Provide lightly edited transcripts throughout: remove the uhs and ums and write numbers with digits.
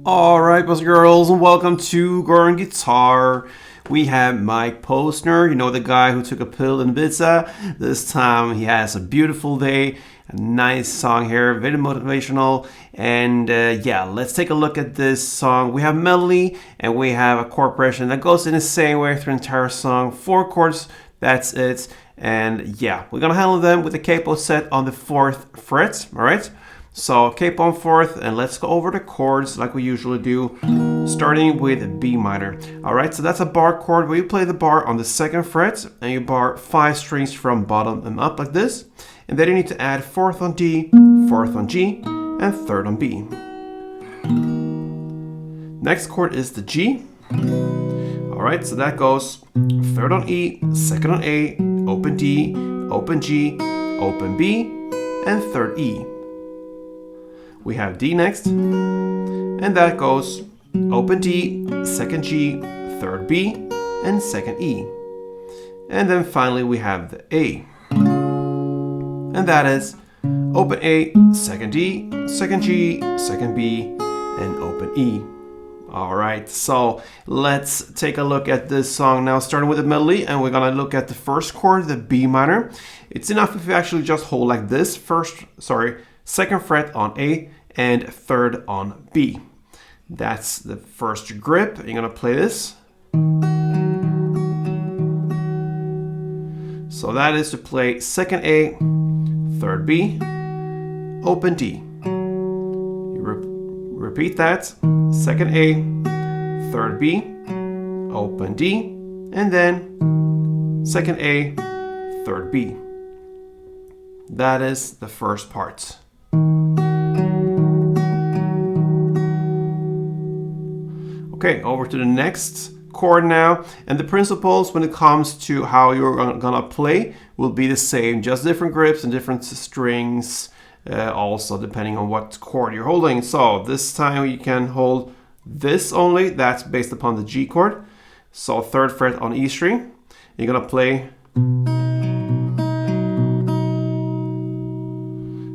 Alright, boys and girls, and welcome to Girl and Guitar. We have Mike Posner, you know, the guy who took a pill in Ibiza. This time he has a beautiful day, a nice song here, very motivational. And yeah, let's take a look at this song. We have melody and we have a chord progression that goes in the same way through the entire song. 4 chords, that's it. And yeah, we're gonna handle them with the capo set on the 4th fret, alright? So capo on 4th, and let's go over the chords like we usually do, starting with B minor. Alright, so that's a bar chord where you play the bar on the 2nd fret and you bar 5 strings from bottom and up like this. And then you need to add 4th on D, 4th on G, and 3rd on B. Next chord is the G. Alright, so that goes 3rd on E, 2nd on A, open D, open G, open B, and 3rd E. We have D next, and that goes open D, 2nd G, 3rd B, and 2nd E. And then finally we have the A. And that is open A, 2nd D, 2nd G, 2nd B, and open E. Alright, so let's take a look at this song now, starting with the melody, and we're gonna look at the first chord, the B minor. It's enough if you actually just hold like this, 2nd fret on A, and 3rd on B. That's the first grip. You're gonna play this. So that is to play 2nd A, 3rd B, open D. You repeat that. 2nd A, 3rd B, open D, and then 2nd A, 3rd B. That is the first part. Okay, over to the next chord now, and the principles when it comes to how you're gonna play will be the same, just different grips and different strings, also depending on what chord you're holding. So this time you can hold this only, that's based upon the G chord. So 3rd fret on E string, you're gonna play.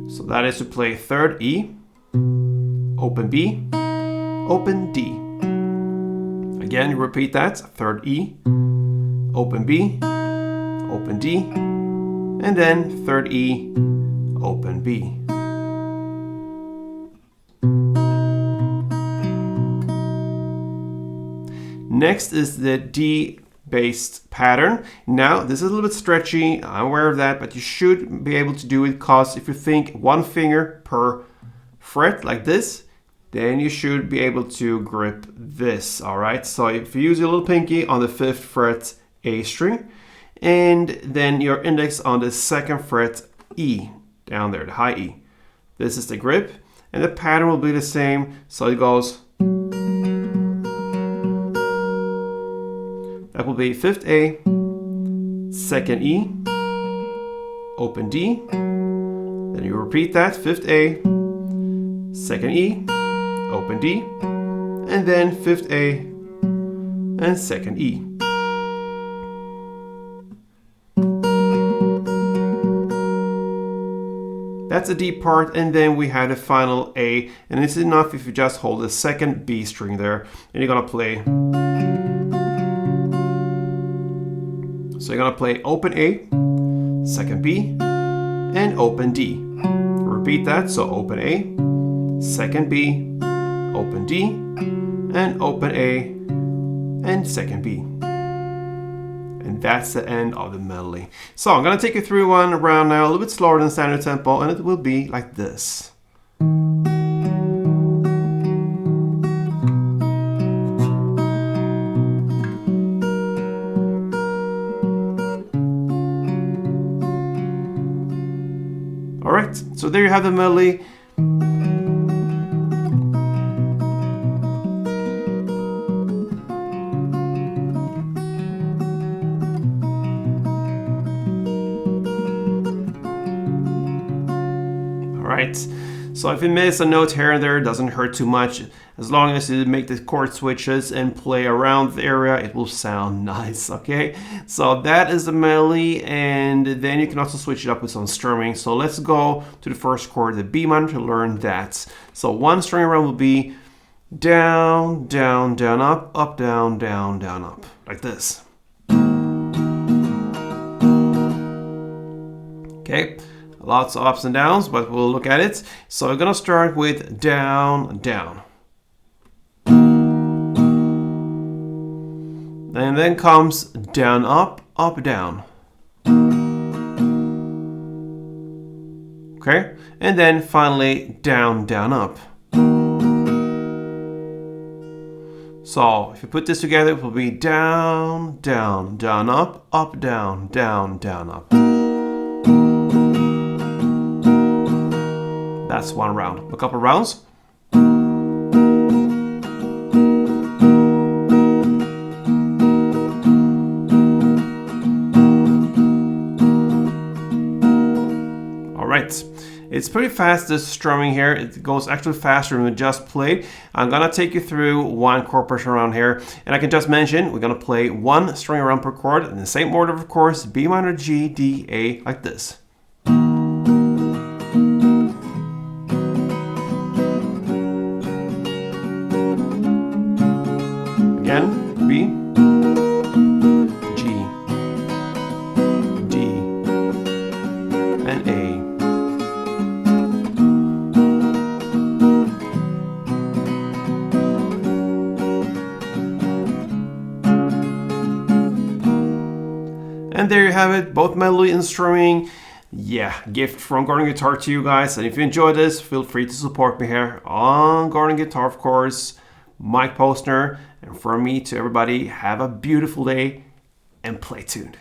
So that is to play 3rd E, open B, open D. Again, you repeat that, 3rd E, open B, open D, and then 3rd E, open B. Next is the D-based pattern. Now, this is a little bit stretchy, I'm aware of that, but you should be able to do it, because if you think 1 finger per fret like this, then you should be able to grip this, all right? So if you use your little pinky on the 5th fret A string, and then your index on the 2nd fret E, down there, the high E. This is the grip, and the pattern will be the same, so it goes. That will be 5th A, 2nd E, open D, then you repeat that, 5th A, 2nd E, open D, and then 5th A and 2nd E. That's the D part, and then we have the final A, and it's enough if you just hold the 2nd B string there, and you're gonna play. So you're gonna play open A, 2nd B, and open D. Repeat that, so open A, 2nd B, open D, and open A, and 2nd B. And that's the end of the melody. So I'm gonna take you through one around now, a little bit slower than standard tempo, and it will be like this. Alright, so there you have the melody. Alright, so if you miss a note here and there, it doesn't hurt too much. As long as you make the chord switches and play around the area, it will sound nice, okay? So that is the melody, and then you can also switch it up with some strumming. So let's go to the first chord, the B minor, to learn that. So one string around will be down, down, down, up, up, down, down, down, up. Like this. Okay, lots of ups and downs, but we'll look at it. So we're gonna start with down, down. And then comes down, up, up, down. Okay, and then finally down, down, up. So if you put this together, it will be down, down, down, up, up, down, down, down, up. That's one round. A couple rounds. All right. It's pretty fast, this strumming here. It goes actually faster than we just played. I'm gonna take you through one chord progression around here. And I can just mention, we're gonna play one string around per chord in the same order, of course, B minor, G, D, A, like this. Again, B, G, D, and A. And there you have it, both melody and strumming. Yeah, gift from Garden Guitar to you guys. And if you enjoyed this, feel free to support me here on Garden Guitar, of course. Mike Posner. And from me to everybody, have a beautiful day and play tuned.